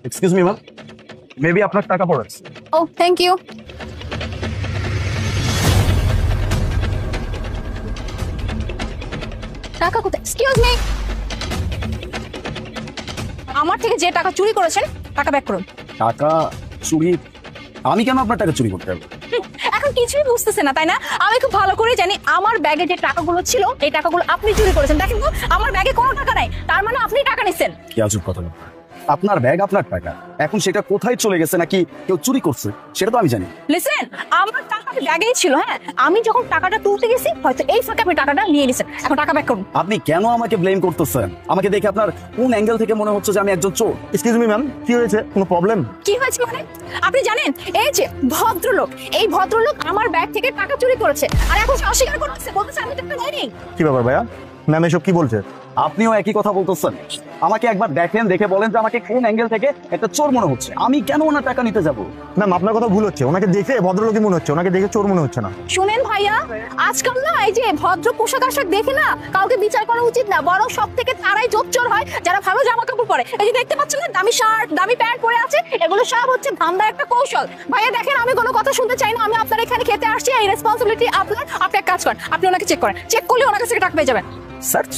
Excuse me ma'am, maybe আপনার টাকা পড়েছে। ও থ্যাংক ইউ। টাকা কোথায়? এক্সকিউজ মি, আমার থেকে যে টাকা চুরি করেছেন টাকা ব্যাক করুন। টাকা চুরি? আমি কেন আপনার টাকা চুরি করতে যাবো? এখন কিছুই বুঝতেছে না তাই না? আমি খুব ভালো করে জানি আমার ব্যাগে যে টাকাগুলো ছিল এই টাকাগুলো আপনি চুরি করেছেন। দেখেন তো আমার ব্যাগে কোনো টাকা নাই, তার মানে আপনি টাকা নিছেন। কি আজব কথা! আপনার ব্যাগ আপনার টাকা, এখন সেটা কোথায় চলে গেছে নাকি কেউ চুরি করছে সেটা তো আমি জানি। লিসেন, আমার টাকা ব্যাগেই ছিল। হ্যাঁ, আমি যখন টাকাটা তুলতে গেছি হয়তো এই ফাঁকে আপনি টাকাটা নিয়ে নিছেন। এখন টাকা ব্যাক করুন। আপনি কেন আমাকে ব্লেম করতেছেন? আমাকে দেখে আপনার কোন অ্যাঙ্গেল থেকে মনে হচ্ছে যে আমি একজন চোর? এক্সকিউজ মি ম্যাম, কি হয়েছে? কোনো প্রবলেম? কি হয়েছে মানে? আপনি জানেন এই যে ভদ্রলোক, এই ভদ্রলোক আমার ব্যাগ থেকে টাকা চুরি করেছে আর এখন সে অস্বীকার করতেছে, বলতেছে আমি টাকা নেইনি। কি ব্যাপার ভাইয়া, ম্যাম এসব কি বলছে? আপনিও একই কথা বলতেছেন। আমাকে একবার দেখেন, দেখে বলেন যে আমাকে কোন অ্যাঙ্গেল থেকে একটা চোর মনে হচ্ছে। আমি কেন ওনার টাকা নিতে যাব? ম্যাম আপনার কথা ভুল হচ্ছে, ওনাকে দেখে ভদ্রলোকই মনে হচ্ছে, ওনাকে দেখে চোর মনে হচ্ছে না। শুনেন ভাইয়া, আজকাল না এই যে ভদ্র পোশাক আশাক দেখে না কাউকে বিচার করা উচিত না, বরং সব থেকে তারাই জোচ্চোর হয় যারা ভালো জামা কাপড় পরে। এই যে দেখতে পাচ্ছেন না, দামি শার্ট দামি প্যান্ট পরে আছে, এগুলো সব হচ্ছে ধান্দার একটা কৌশল। ভাইয়া দেখেন, আমি কোনো কথা শুনতে চাই না, আমি আপনার এখানে খেতে আসছি, এই রেসপন্সিবিলিটি আপনার। আপনি এক কাজ করেন, আপনি ওনাকে চেক করেন, চেক করলে ওনার কাছ থেকে টাকা পেয়ে যাবেন। সার্চ?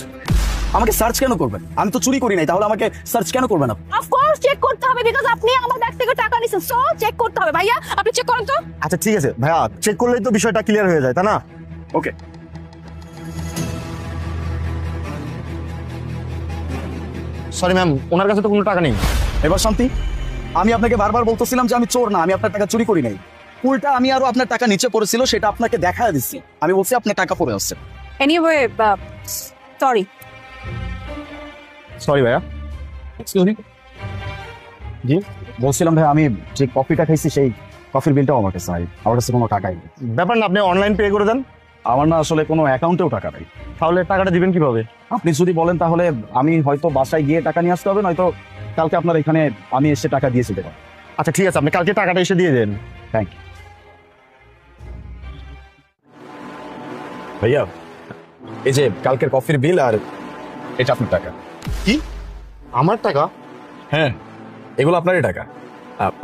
আমাকে সার্চ কেন করবেন? আমি তো চুরি করি নাই, তাহলে আমাকে সার্চ কেন করবেন আপনি? অফ কোর্স চেক করতে হবে, বিকজ আপনি আমার ব্যাগ থেকে টাকা নিছেন, সো চেক করতে হবে। ভাইয়া আপনি চেক করেন তো। আচ্ছা ঠিক আছে ভাইয়া, চেক করলেই তো বিষয়টা ক্লিয়ার হয়ে যায়, তাই না? ওকে। সরি ম্যাম, ওনার কাছে তো কোনো টাকা নেই। এবার শান্তি, আমি আপনাকে বারবার বলতেছিলাম যে আমি চোর না, আমি আপনার টাকা চুরি করি নাই। উল্টা আমি আরো আপনার টাকা নিচে পড়েছিল সেটা আপনাকে দেখায় দিচ্ছি। আমি বলছি আপনার টাকা পড়ে আসছে। Anyway sorry. সরি ভাইয়া। Excuse me. জি বলছিলাম ভাই, আমি যে কফিটা খাইছি সেই কফির বিলটাও আমার কাছে নাই, আমার কাছে কোনো টাকাই নেই। ব্যাপার না, আপনি অনলাইন পে করে দেন। আমার না আসলে কোনো অ্যাকাউন্টেও টাকা নেই। তাহলে টাকাটা দিবেন কিভাবে? আপনি যদি বলেন তাহলে আমি হয়তো বাসায় গিয়ে টাকা নিয়ে আসতে হবে, নয়তো কালকে আপনার এখানে আমি এসে টাকা দিয়ে যেতে পারবো। আচ্ছা ঠিক আছে, আপনি কালকে টাকাটা এসে দিয়ে দেন। থ্যাংক ইউ ভাইয়া। এই যে কালকের কফির বিল আর এটা আপনার টাকা। কি? আমার টাকা? হ্যাঁ, এগুলো আপনারই টাকা।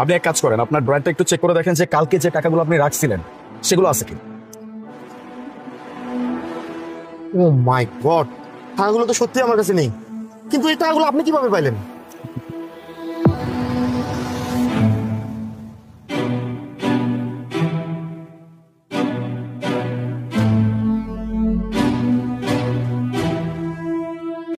আপনি এক কাজ করেন, আপনার ড্রয়ারটা একটু চেক করে দেখেন যে কালকে যে টাকাগুলো আপনি রাখছিলেন সেগুলো আছে কি। ও মাই গড, টাকাগুলো তো সত্যি আমার কাছে নেই, কিন্তু এই টাকাগুলো আপনি কিভাবে পাইলেন?